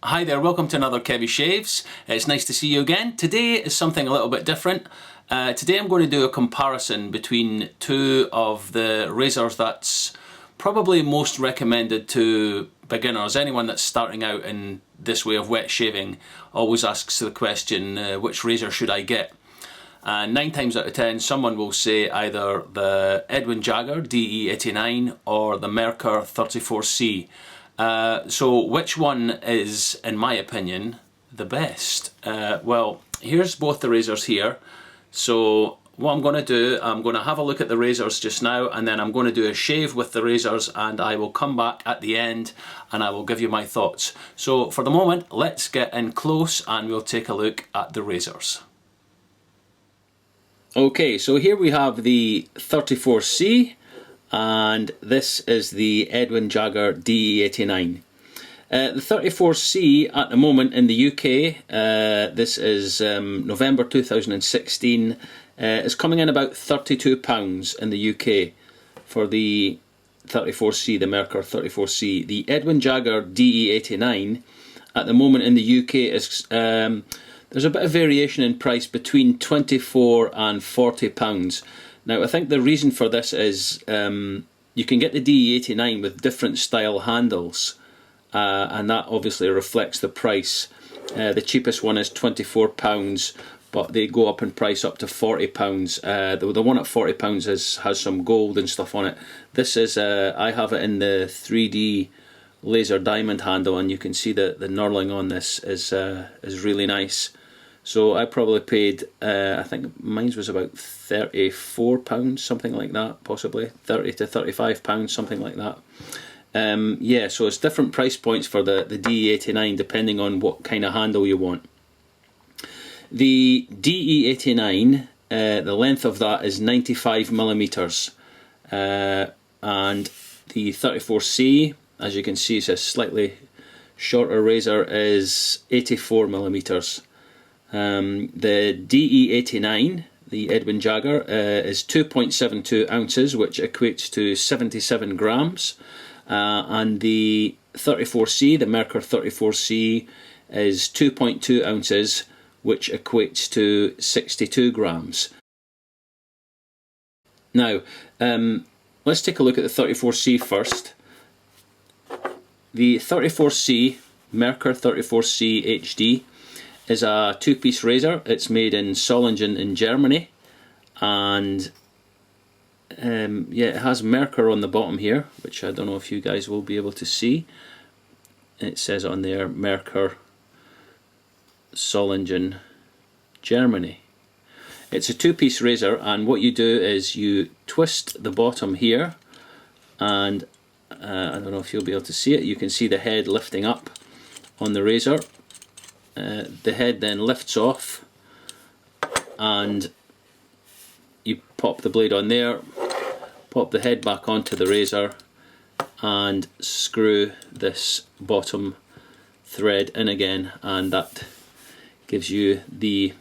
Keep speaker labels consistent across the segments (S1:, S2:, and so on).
S1: Hi there, welcome to another Kevy Shaves. It's nice to see you again. Today is something a little bit different. Today I'm going to do a comparison between two of the razors that's probably most recommended to beginners. Anyone that's starting out in this way of wet shaving always asks the question, which razor should I get? And 9 times out of 10 someone will say either the Edwin Jagger DE89 or the Merkur 34C. So which one is, in my opinion, the best? Well, here's both the razors here. So what I'm going to do, I'm going to have a look at the razors just now, and then I'm going to do a shave with the razors, and I will come back at the end and I will give you my thoughts. So for the moment, let's get in close and we'll take a look at the razors. Okay, so here we have the 34C. And this is the Edwin Jagger DE89. The 34C at the moment in the UK, this is November 2016, is coming in about £32 in the UK for the 34C, the Merkur 34C. The Edwin Jagger DE89 at the moment in the UK is, there's a bit of variation in price between £24 and £40. Now I think the reason for this is you can get the DE89 with different style handles, and that obviously reflects the price. The cheapest one is £24, but they go up in price up to £40. The one at £40 has some gold and stuff on it. This is, I have it in the 3D laser diamond handle, and you can see that the knurling on this is really nice. So I probably paid, I think mine was about £34, something like that, possibly £30 to £35, something like that. Yeah, so it's different price points for the DE89 depending on what kind of handle you want. The DE89, the length of that is 95mm, and the 34C, as you can see, it's a slightly shorter razor, is 84mm. The DE89, the Edwin Jagger, is 2.72 ounces, which equates to 77 grams. And the 34C, the Merkur 34C, is 2.2 ounces, which equates to 62 grams. Now, let's take a look at the 34C first. The 34C, Merkur 34C HD, is a two-piece razor. It's made in Solingen in Germany, and yeah, it has Merkur on the bottom here, which I don't know if you guys will be able to see. It says on there, Merkur, Solingen, Germany. It's a two-piece razor, and what you do is you twist the bottom here, and I don't know if you'll be able to see it. You can see the head lifting up on the razor. The head then lifts off, and you pop the blade on there, pop the head back onto the razor, and screw this bottom thread in again, and that gives you the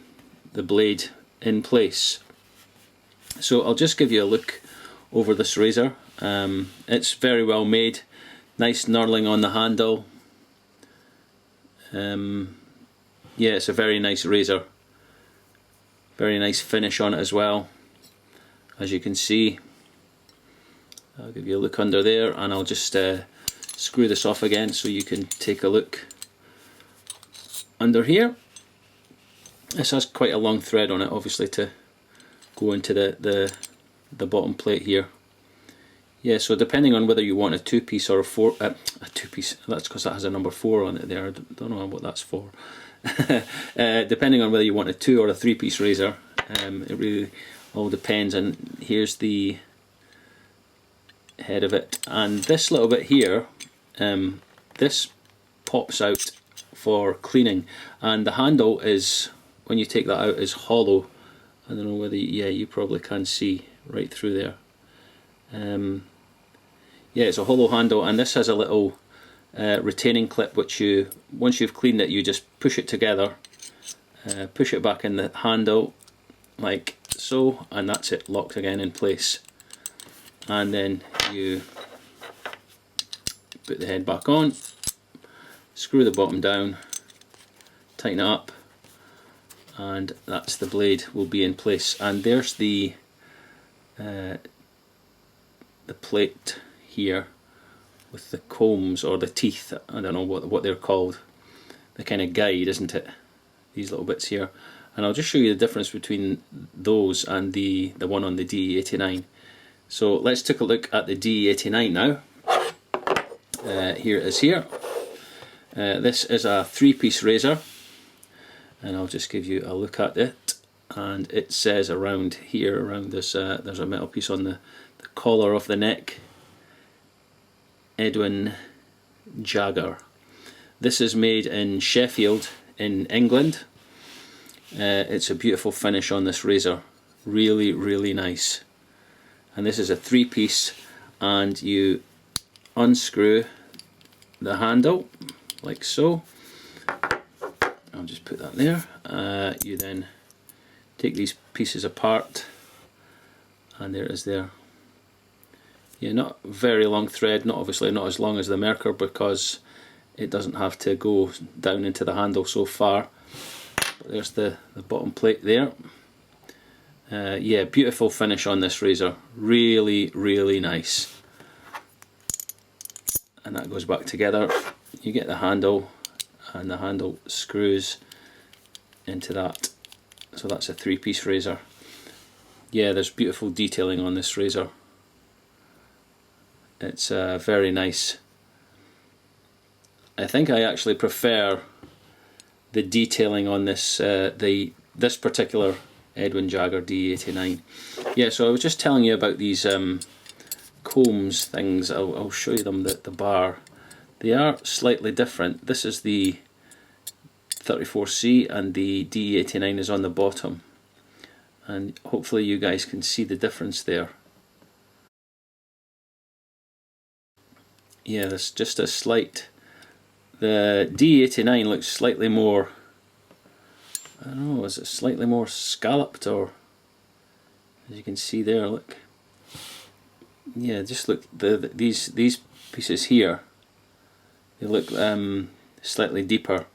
S1: blade in place. So I'll just give you a look over this razor. It's very well made, nice knurling on the handle. Yeah, it's a very nice razor. Very nice finish on it as well, as you can see. I'll give you a look under there, and I'll just screw this off again so you can take a look under here. This has quite a long thread on it, obviously, to go into the bottom plate here. Yeah, so depending on whether you want a two-piece or a two-piece, that's because that has a number 4 on it there. I don't know what that's for. Depending on whether you want a 2 or a 3-piece razor, it really all depends. And here's the head of it, and this little bit here, this pops out for cleaning, and the handle is, when you take that out, is hollow. I don't know whether yeah, you probably can see right through there. Yeah, it's a hollow handle, and this has a little retaining clip, which you, once you've cleaned it, you just push it together, push it back in the handle like so, and that's it, locked again in place. And then you put the head back on, screw the bottom down, tighten it up, and that's the blade will be in place. And there's the plate here with the combs or the teeth, I don't know what they're called, the kind of guide, isn't it? These little bits here. And I'll just show you the difference between those and the one on the DE89. So let's take a look at the DE89 now. Here it is here. This is a 3-piece razor, and I'll just give you a look at it. And it says around here, around this, there's a metal piece on the collar of the neck, Edwin Jagger. This is made in Sheffield in England. It's a beautiful finish on this razor, really nice. And this is a 3-piece, and you unscrew the handle like so. I'll just put that there. You then take these pieces apart, and there it is there. Yeah, not very long thread, obviously not as long as the Merkur, because it doesn't have to go down into the handle so far. But there's the bottom plate there. Yeah, beautiful finish on this razor, really nice. And that goes back together. You get the handle, and the handle screws into that. So that's a 3-piece razor. Yeah, there's beautiful detailing on this razor. It's very nice. I think I actually prefer the detailing on this this particular Edwin Jagger DE89. Yeah, so I was just telling you about these combs things. I'll show you them, the bar. They are slightly different. This is the 34C, and the DE89 is on the bottom. And hopefully you guys can see the difference there. Yeah, there's just a slight... The DE89 looks slightly more... I don't know, is it slightly more scalloped, or... As you can see there, look. Yeah, just look, these pieces here, they look slightly deeper,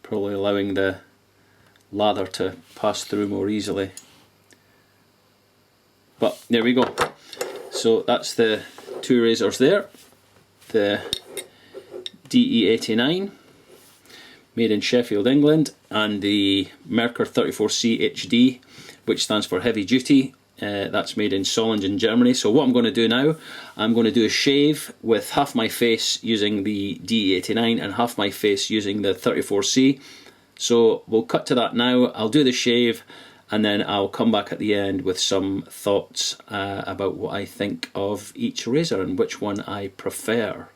S1: probably allowing the lather to pass through more easily. But there we go. So that's the 2 razors there. The DE89, made in Sheffield, England, and the Merkur 34C HD, which stands for heavy duty. That's made in Solingen, Germany. So what I'm going to do now, I'm going to do a shave with half my face using the DE89 and half my face using the 34C. So we'll cut to that now. I'll do the shave, and then I'll come back at the end with some thoughts about what I think of each razor and which one I prefer.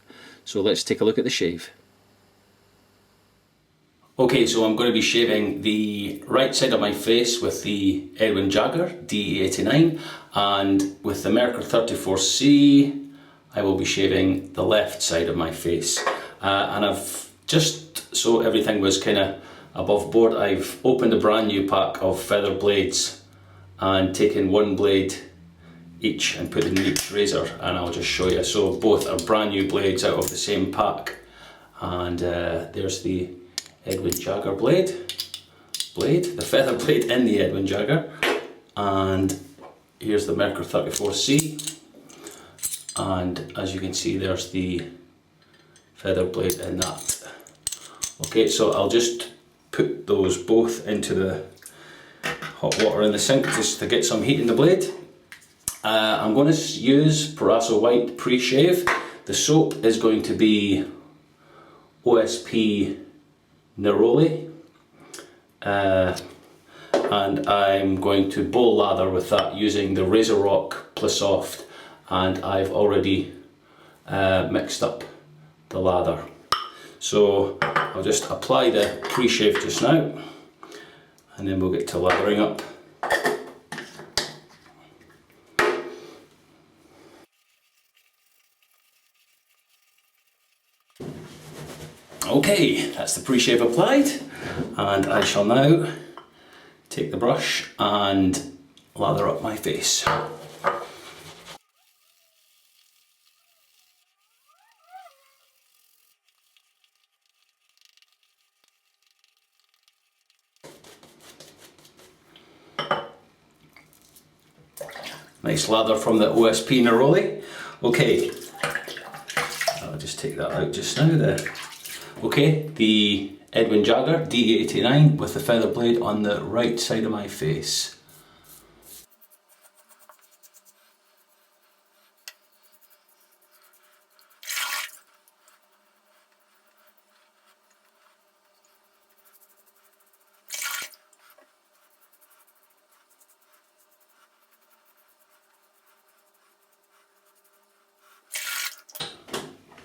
S1: So let's take a look at the shave. Okay, so I'm going to be shaving the right side of my face with the Edwin Jagger DE89, and with the Merkur 34C I will be shaving the left side of my face. And I've just, so everything was kind of above board, I've opened a brand new pack of feather blades and taken 1 blade each and put it in each razor, and I'll just show you. So both are brand new blades out of the same pack, and there's the Edwin Jagger blade, the feather blade in the Edwin Jagger, and here's the Merkur 34C, and as you can see there's the feather blade in that. Okay, so I'll just put those both into the hot water in the sink just to get some heat in the blade. I'm going to use Proraso White pre-shave. The soap is going to be OSP Neroli, and I'm going to bowl lather with that using the RazoRock Plissoft, and I've already mixed up the lather. So I'll just apply the pre-shave just now, and then we'll get to lathering up. Okay, that's the pre-shave applied, and I shall now take the brush and lather up my face. Nice lather from the OSP Neroli. Okay, I'll just take that out just now there. Okay, the Edwin Jagger DE89 with the feather blade on the right side of my face.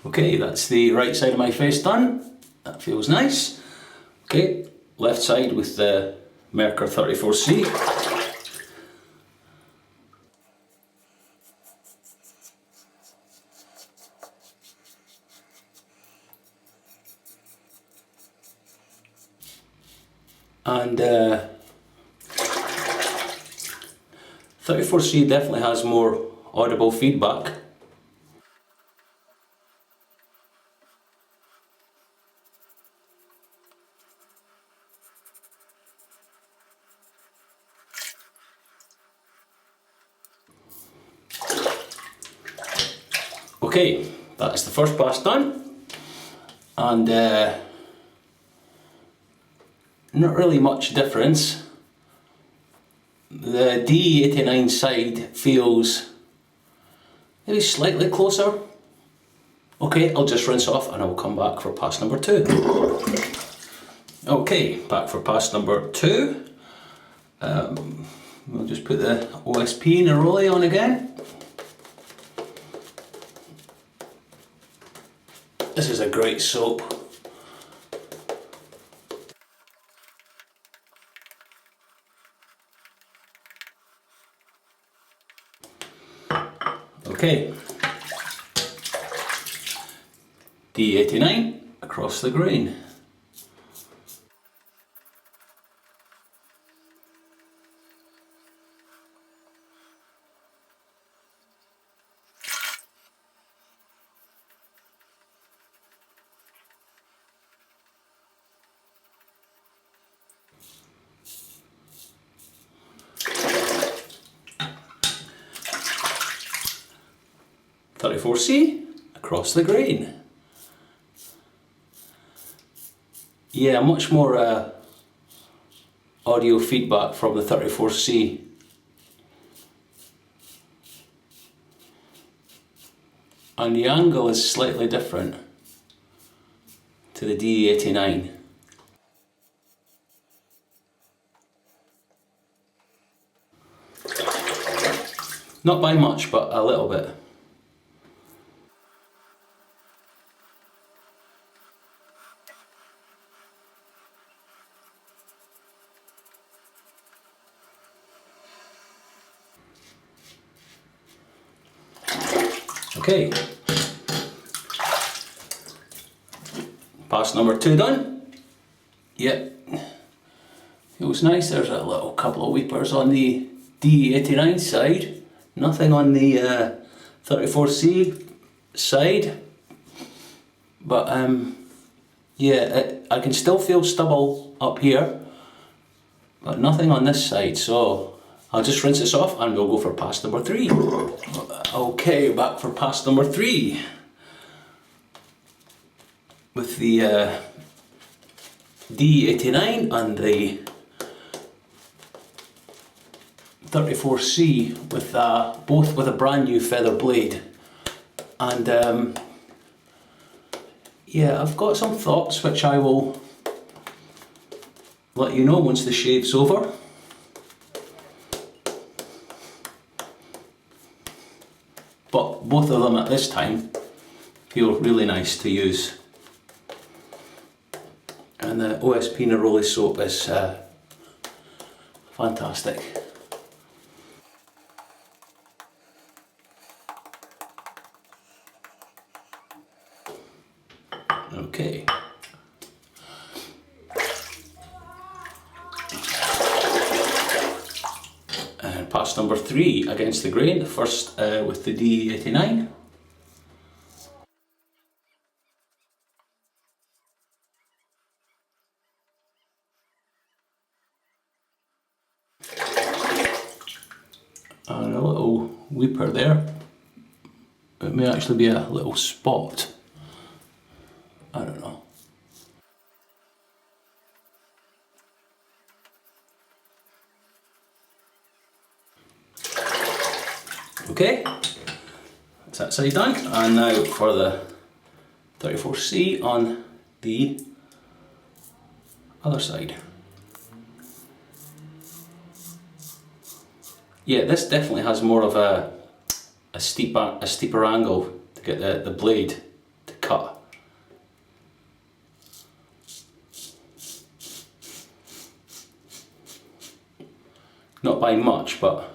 S1: Okay, that's the right side of my face done. That feels nice. Okay, left side with the Merkur 34C. And 34C definitely has more audible feedback. Okay, that's the first pass done, and not really much difference. The DE89 side feels maybe slightly closer. Okay, I'll just rinse off and I'll come back for pass number 2. Okay, back for pass number 2. We'll just put the OSP Neroli on again. This is a great soap. Okay, DE89 across the grain. .34C across the grain. Yeah, much more audio feedback from the 34C. And the angle is slightly different to the DE89. Not by much, but a little bit. Okay, pass number 2 done. Yep, feels nice. There's a little couple of weepers on the DE89 side, nothing on the 34C side, but yeah, I can still feel stubble up here, but nothing on this side, so I'll just rinse this off and we'll go for pass number 3. Okay, back for pass number 3 with the DE89 and the 34C with both with a brand new feather blade. And yeah, I've got some thoughts which I will let you know once the shave's over. But both of them at this time feel really nice to use. And the OSP Neroli soap is fantastic. Okay. And pass number 3 against the grain, the first with the DE89. And a little
S2: weeper there. It may actually be a little spot. I don't know. Okay, that's that side done. And now for the 34C on the other side. Yeah, this definitely has more of a steeper angle to get the blade to cut. Not by much, but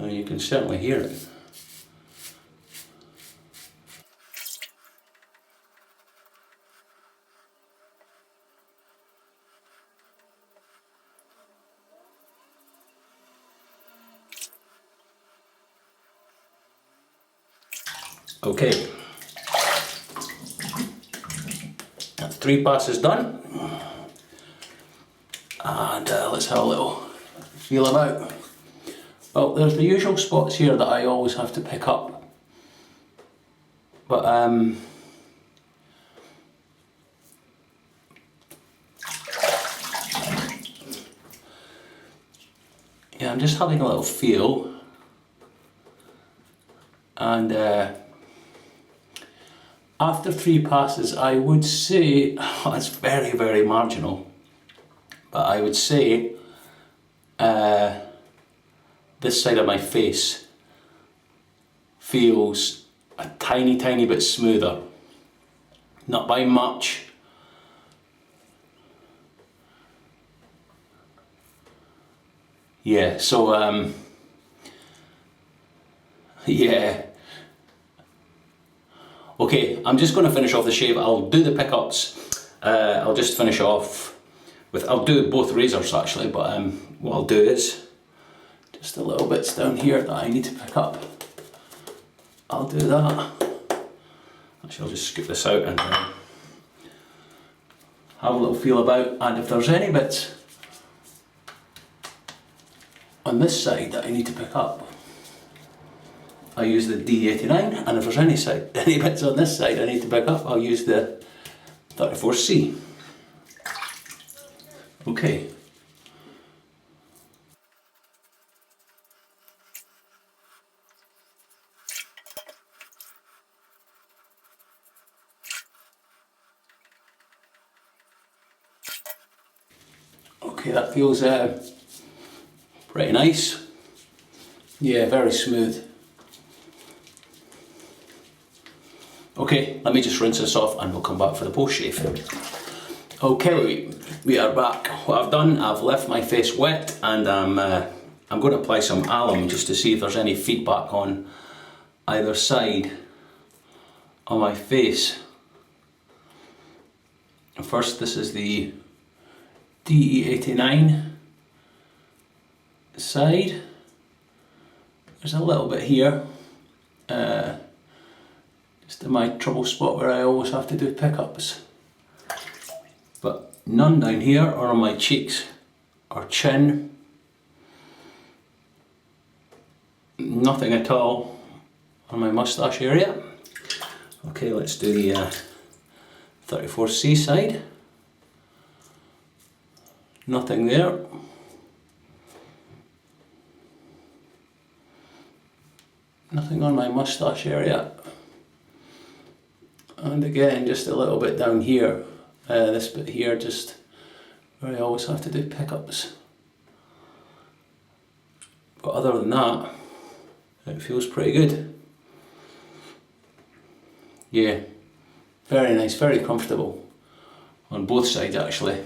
S2: you can certainly hear it. Okay, that's 3 passes done, and let's have a little feel about. Well, there's the usual spots here that I always have to pick up, but yeah, I'm just having a little feel, and after 3 passes I would say, it's very, very marginal, but I would say this side of my face feels a tiny bit smoother. Not by much. Yeah, so yeah. Okay, I'm just going to finish off the shave. I'll do the pickups. I'll just finish off with, I'll do both razors actually, but what I'll do is just a little bits down here that I need to pick up. I'll do that. Actually, I'll just scoop this out and have a little feel about, and if there's any bits on this side that I need to pick up, I use the DE89, and if there's any bits on this side I need to pick up, I'll use the 34C. Okay. Okay, that feels pretty nice. Yeah, very smooth. Okay, let me just rinse this off and we'll come back for the post shave. Okay, we are back. What I've done, I've left my face wet, and I'm going to apply some alum just to see if there's any feedback on either side of my face. First, this is the DE89 side. There's a little bit here, just in my trouble spot where I always have to do pickups, but none down here or on my cheeks or chin. Nothing at all on my moustache area. Okay, let's do the 34C side. Nothing there. Nothing on my moustache area. And again, just a little bit down here. This bit here, just where I always have to do pickups. But other than that, it feels pretty good. Yeah, very nice, very comfortable on both sides actually.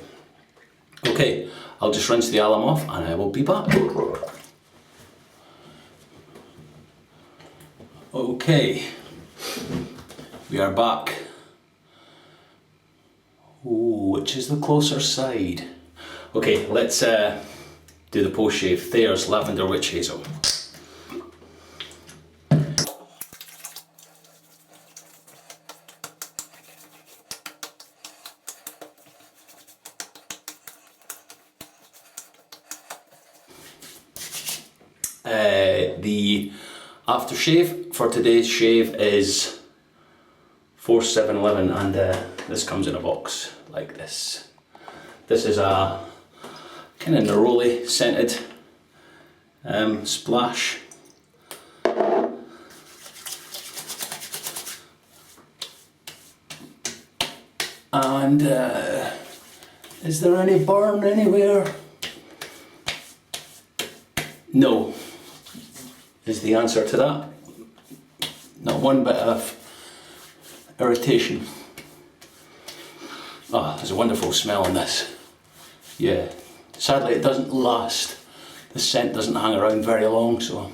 S2: Okay, I'll just rinse the alum off and I will be back. Okay, we are back. Ooh, which is the closer side? Okay, let's do the post shave. Thayer's Lavender Witch Hazel. The aftershave for today's shave is 4711, and this comes in a box like this. This is a kind of Neroli scented splash. And is there any burn anywhere? No, is the answer to that. Not one bit of irritation. Oh, there's a wonderful smell in this. Yeah, sadly it doesn't last. The scent doesn't hang around very long, so,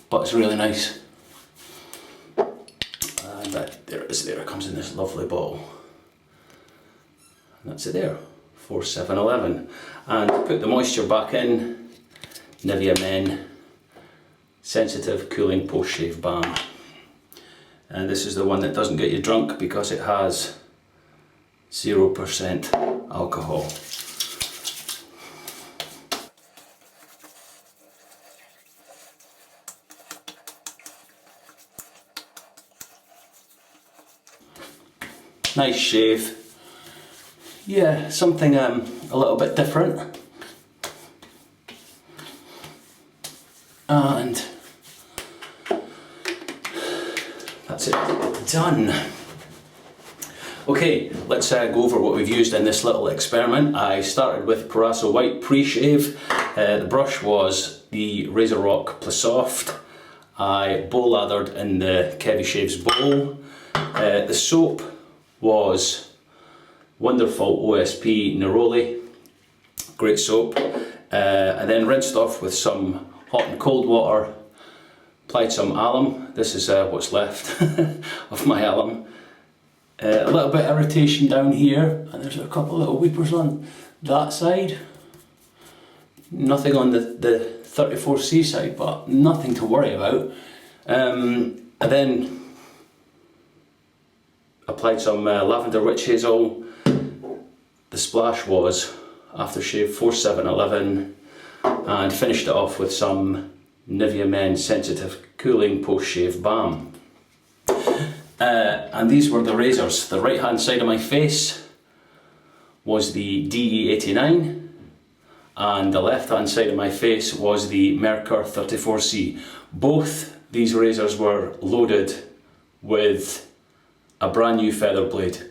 S2: but it's really nice. And there it is there, it comes in this lovely bottle. And that's it there, 4711. And to put the moisture back in, Nivea Men Sensitive Cooling Post Shave Balm. And this is the one that doesn't get you drunk because it has 0% alcohol. Nice shave. Yeah, something a little bit different. And that's it, done. Okay, let's go over what we've used in this little experiment. I started with Proraso White Pre-Shave. The brush was the RazoRock Plissoft. I bowl lathered in the Kevy Shaves bowl. The soap was wonderful OSP Neroli, great soap. I then rinsed off with some hot and cold water, applied some alum. This is what's left of my alum. A little bit of irritation down here, and there's a couple of little weepers on that side. Nothing on the 34C side, but nothing to worry about. And then applied some Lavender Witch Hazel. The splash was aftershave 4711, and finished it off with some Nivea Men Sensitive Cooling Post Shave Balm. And these were the razors. The right hand side of my face was the DE89, and the left hand side of my face was the Merkur 34C. Both these razors were loaded with a brand new feather blade.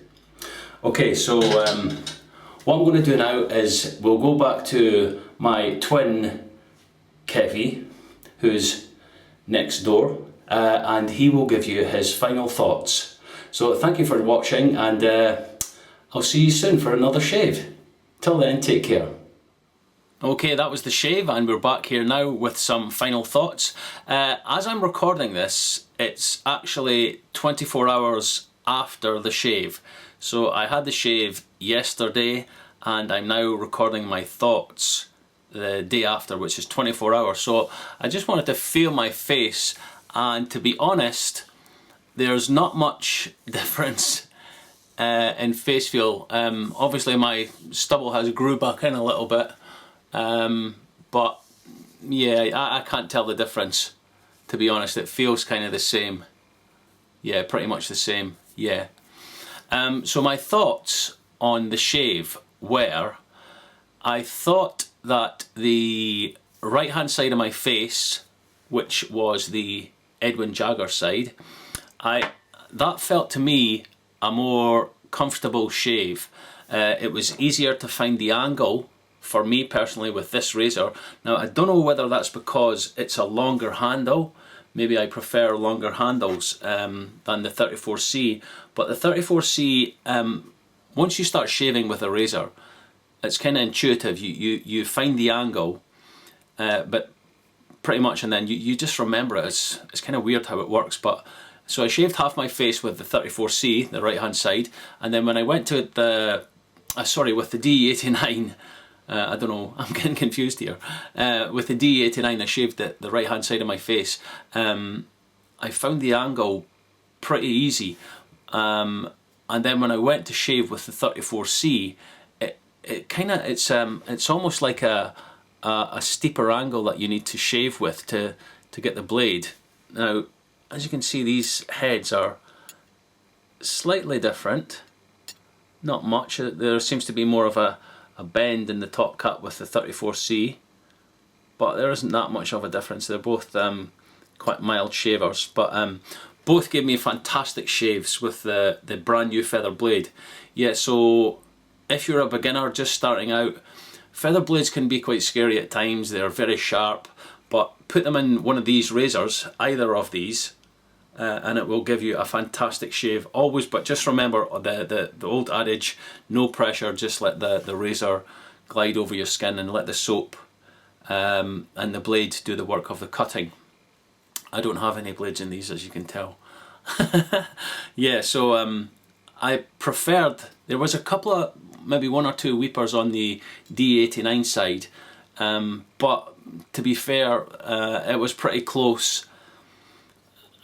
S2: Okay, so what I'm going to do now is we'll go back to my twin Kevy, who's next door, and he will give you his final thoughts. So thank you for watching, and I'll see you soon for another shave. Till then, take care. Okay, that was the shave, and we're back here now with some final thoughts. As I'm recording this, it's actually 24 hours after the shave. So I had the shave yesterday, and I'm now recording my thoughts the day after, which is 24 hours. So I just wanted to feel my face, and to be honest, there's not much difference in face feel. Obviously my stubble has grew back in a little bit, but yeah, I can't tell the difference, to be honest. It feels kind of the same. Yeah, pretty much the same, yeah. So my thoughts on the shave were, I thought that the right hand side of my face, which was the Edwin Jagger side, that felt to me a more comfortable shave. It was easier to find the angle for me personally with this razor. Now I don't know whether that's because it's a longer handle. Maybe I prefer longer handles than the 34C, but the 34C, once you start shaving with a razor, it's kind of intuitive. You find the angle, but pretty much, and then you just remember it. It's kind of weird how it works. But so I shaved half my face with the 34C, the right hand side, and then when I went to the with the DE89, I don't know, I'm getting confused here. With the DE89 I shaved the right hand side of my face. I found the angle pretty easy, and then when I went to shave with the 34C, it's almost like a
S1: a steeper angle that you need to shave with to get the blade. Now, as you can see, these heads are slightly different, not much. There seems to be more of a bend in the top cut with the 34C, but there isn't that much of a difference. They're both quite mild shavers, but both gave me fantastic shaves with the brand new feather blade. Yeah, so if you're a beginner just starting out, feather blades can be quite scary at times. They're very sharp, but put them in one of these razors, either of these, and it will give you a fantastic shave. Always, but just remember the old adage, no pressure, just let the razor glide over your skin and let the soap and the blade do the work of the cutting. I don't have any blades in these, as you can tell. Yeah, so I preferred, there was a couple of, maybe one or two weepers on the DE89 side, but to be fair, it was pretty close,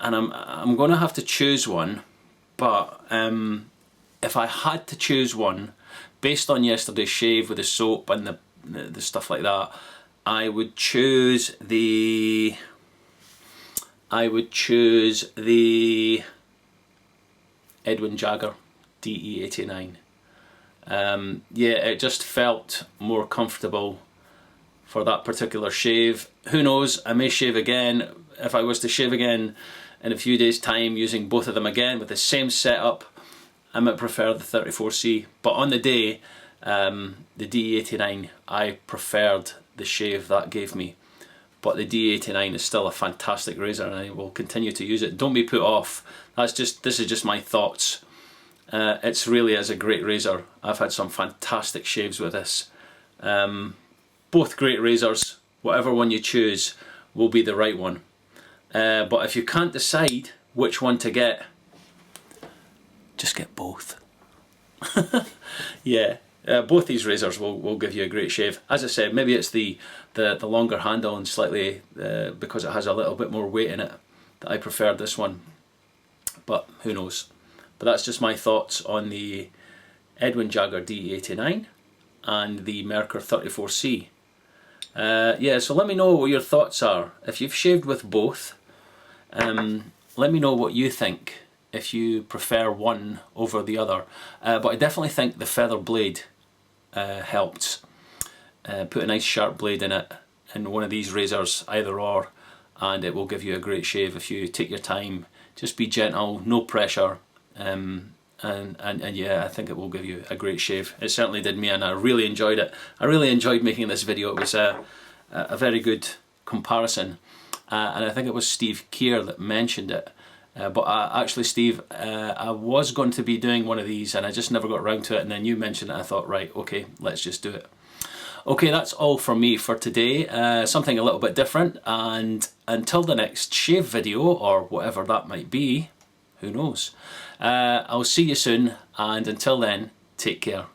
S1: and I'm going to have to choose one. But if I had to choose one based on yesterday's shave with the soap and the stuff like that, I would choose the Edwin Jagger DE89. Yeah, it just felt more comfortable for that particular shave. Who knows, I may shave again. If I was to shave again in a few days' time using both of them again with the same setup, I might prefer the 34C. But on the day, the DE89, I preferred the shave that gave me. But the DE89 is still a fantastic razor, and I will continue to use it. Don't be put off. This is just my thoughts. It's really is a great razor. I've had some fantastic shaves with this. Both great razors. Whatever one you choose will be the right one. But if you can't decide which one to get, just get both. Yeah, both these razors will give you a great shave. As I said, maybe it's the longer handle and slightly, because it has a little bit more weight in it, that I preferred this one. But who knows. But that's just my thoughts on the Edwin Jagger DE89 and the Merkur 34C. Yeah, so let me know what your thoughts are. If you've shaved with both, let me know what you think, if you prefer one over the other. But I definitely think the feather blade helped. Put a nice sharp blade in it, in one of these razors, either or, and it will give you a great shave if you take your time. Just be gentle, no pressure, and yeah, I think it will give you a great shave. It certainly did me, and I really enjoyed it. I really enjoyed making this video. It was a very good comparison, and I think it was Steve Keir that mentioned it. But actually, Steve, I was going to be doing one of these, and I just never got around to it, and then you mentioned it, and I thought, right, okay, let's just do it. Okay, that's all from me for today. Something a little bit different, and until the next shave video, or whatever that might be, who knows. I'll see you soon, and until then, take care.